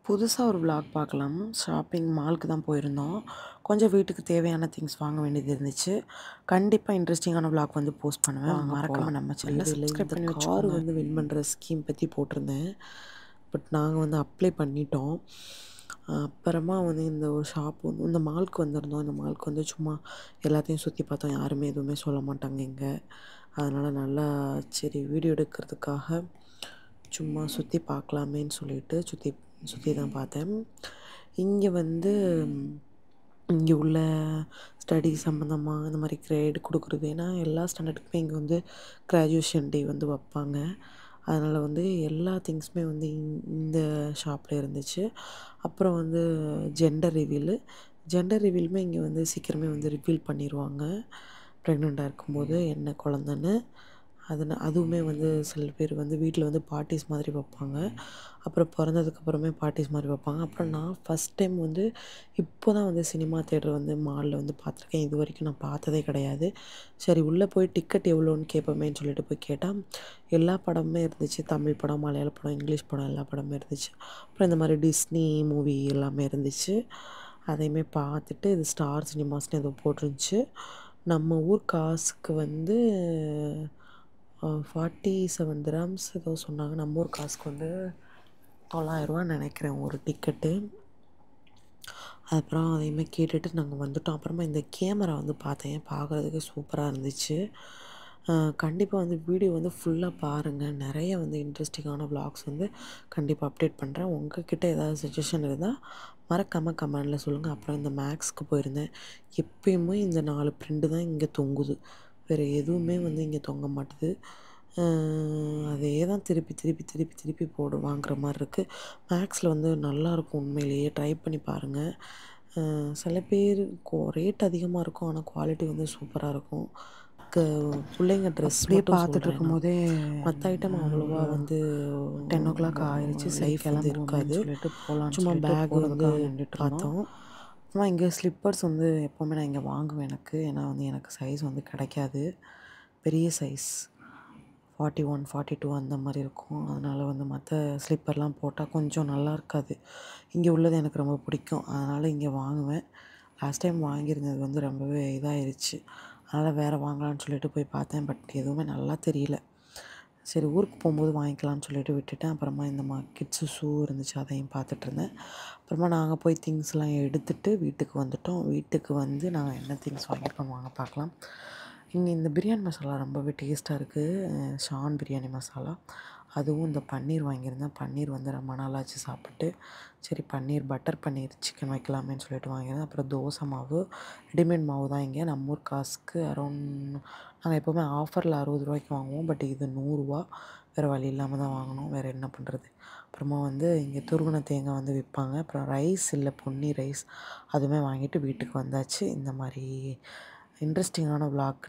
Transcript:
புதுசா ஒரு விளாக் பார்க்கலாம். ஷாப்பிங் மாலுக்கு தான் போயிருந்தோம். கொஞ்சம் வீட்டுக்கு தேவையான திங்ஸ் வாங்க வேண்டியது இருந்துச்சு. கண்டிப்பா இன்ட்ரெஸ்டிங்கான விளாக் வந்து போஸ்ட் பண்ணுவேன். மறக்காம நம்ம சேனல சப்ஸ்கிரைப் பண்ணி வச்சுக்கோங்க. கார் வந்து வின் பண்ணுற ஸ்கீம் பற்றி போட்டிருந்தேன். பட் நாங்கள் வந்து அப்ளை பண்ணிட்டோம். அப்புறமா வந்து இந்த ஒரு ஷாப் வந்து இந்த மாலுக்கு வந்திருந்தோம். இந்த மாலுக்கு வந்து சும்மா எல்லாத்தையும் சுற்றி பார்த்தோம். யாருமே எதுவுமே சொல்ல மாட்டாங்க இங்கே. அதனால் நல்லா சரி வீடியோ எடுக்கிறதுக்காக சும்மா சுற்றி பார்க்கலாமேன்னு சொல்லிட்டு சுற்றி சுற்றி தான் பார்த்தேன். இங்கே வந்து இங்கே உள்ள ஸ்டடி சம்மந்தமா இந்த மாதிரி கிரேட் கொடுக்குறது. ஏன்னா எல்லா ஸ்டாண்டர்டுக்குமே இங்கே வந்து கிராஜுவேஷன் டே வந்து வைப்பாங்க. அதனால் வந்து எல்லா திங்ஸுமே வந்து இந்த ஷாப்பில் இருந்துச்சு. அப்புறம் வந்து ஜெண்டர் ரிவீலுமே இங்கே வந்து சீக்கிரமே வந்து ரிவீல் பண்ணிடுவாங்க. ப்ரெக்னெண்ட்டாக இருக்கும்போது என்ன குழந்தன்னு. அதுவுமே வந்து சில பேர் வந்து வீட்டில் வந்து பார்ட்டிஸ் மாதிரி வைப்பாங்க. அப்புறம் பிறந்ததுக்கப்புறமே பார்ட்டிஸ் மாதிரி வைப்பாங்க. அப்புறம் நான் ஃபஸ்ட் டைம் வந்து இப்போ தான் வந்து சினிமா தியேட்டர் வந்து மாலில் வந்து பார்த்துருக்கேன். இது வரைக்கும் நான் பார்த்ததே கிடையாது. சரி உள்ளே போய் டிக்கெட் எவ்வளோன்னு கேட்போமேன்னு சொல்லிட்டு போய் கேட்டால் எல்லா படமுமே இருந்துச்சு. தமிழ் படம், மலையாள படம், இங்கிலீஷ் படம் எல்லா படமுமே இருந்துச்சு. அப்புறம் இந்த மாதிரி டிஸ்னி மூவி எல்லாமே இருந்துச்சு. அதையுமே பார்த்துட்டு இது ஸ்டார் சினிமாஸ்னு ஏதோ போட்டிருந்துச்சு. நம்ம ஊர் காசுக்கு வந்து 47 திரம்ஸ் ஏதோ சொன்னாங்க. நம்ம ஊர் காசுக்கு வந்து 900 நினைக்கிறேன் ஒரு டிக்கெட்டு. அப்புறம் அதையுமே கேட்டுட்டு நாங்கள் வந்துட்டோம். அப்புறமா இந்த கேமரா வந்து பார்த்தேன். பார்க்குறதுக்கு சூப்பராக இருந்துச்சு. கண்டிப்பாக வந்து வீடியோ வந்து ஃபுல்லாக பாருங்கள். நிறைய வந்து இன்ட்ரெஸ்டிங்கான விளாக்ஸ் வந்து கண்டிப்பாக அப்டேட் பண்ணுறேன். உங்கள்கிட்ட ஏதாவது சஜஷன் இருந்தால் மறக்காமல் கமெண்டில் சொல்லுங்கள். அப்புறம் இந்த மேக்ஸ்க்கு போயிருந்தேன். எப்பயுமே இந்த 4 பிரிண்டு தான் இங்கே தொங்குது. வேறு எதுவுமே வந்து இங்கே தொங்க மாட்டுது. அதே தான் திருப்பி திருப்பி திருப்பி திருப்பி வாங்குற மாதிரி இருக்குது. மேக்ஸில் வந்து நல்லாயிருக்கும். உண்மையிலேயே ட்ரை பண்ணி பாருங்கள். சில பேர் ரேட் அதிகமாக இருக்கும். ஆனால் குவாலிட்டி வந்து சூப்பராக இருக்கும். பிள்ளைங்க ட்ரெஸ் மட்டும் பார்த்துட்டு இருக்கும்போதே மற்ற ஐட்டம் அவ்வளோவா வந்து 10 o'clock ஆயிடுச்சு. லைஃப் வந்து இருக்காது. சும்மா பேக் வந்து பார்த்தோம். அப்புறமா இங்கே ஸ்லிப்பர்ஸ் வந்து எப்போவுமே நான் இங்கே வாங்குவேன் ஏன்னா வந்து எனக்கு சைஸ் வந்து கிடைக்காது. பெரிய சைஸ் 41, 42 அந்த மாதிரி இருக்கும். அதனால் வந்து மற்ற ஸ்லிப்பர்லாம் போட்டால் கொஞ்சம் நல்லா இருக்காது. இங்கே உள்ளது எனக்கு ரொம்ப பிடிக்கும். அதனால் இங்கே வாங்குவேன். லாஸ்ட் டைம் வாங்கியிருந்தது வந்து ரொம்பவே இதாகிருச்சு. அதனால் வேறு வாங்கலான்னு சொல்லிட்டு போய் பார்த்தேன். பட் எதுவுமே நல்லா தெரியல. சரி ஊருக்கு போகும்போது வாங்கிக்கலான்னு சொல்லிட்டு விட்டுட்டேன். அப்புறமா இந்த கிட்ஸு ஷூ இருந்துச்சு. அதையும் பார்த்துட்ருந்தேன். அப்புறமா நாங்கள் போய் திங்ஸ்லாம் எடுத்துகிட்டு வீட்டுக்கு வந்துட்டோம். வீட்டுக்கு வந்து நாங்கள் என்ன திங்ஸ் வாங்கியிருக்கோம் வாங்க பார்க்கலாம். இங்கே இந்த பிரியாணி மசாலா ரொம்பவே டேஸ்ட்டாக இருக்குது. ஷான் பிரியாணி மசாலா. அதுவும் இந்த பன்னீர் வாங்கியிருந்தேன். பன்னீர் வந்து ரொம்ப நாளாச்சு சாப்பிட்டு. சரி பட்டர் பன்னீர் சிக்கன் வைக்கலாமேன்னு சொல்லிட்டு வாங்கியிருந்தேன். அப்புறம் தோசை மாவு, ரெடிமேட் மாவு தான் இங்கே. நம்ம ஊர் காசுக்கு அரௌண்ட் நாங்கள் எப்போவுமே ஆஃபரில் 60 ரூபாய்க்கு வாங்குவோம். பட் இது 100 வேறு வழி இல்லாமல் தான் வாங்கணும். வேறு என்ன பண்ணுறது. அப்புறமா வந்து இங்கே துருவின தேங்காய் வந்து விற்பாங்க. அப்புறம் ரைஸ் இல்லை பொன்னி ரைஸ் அதுவுமே வாங்கிட்டு வீட்டுக்கு வந்தாச்சு. இந்த மாதிரி இன்ட்ரெஸ்டிங்கான விளாக்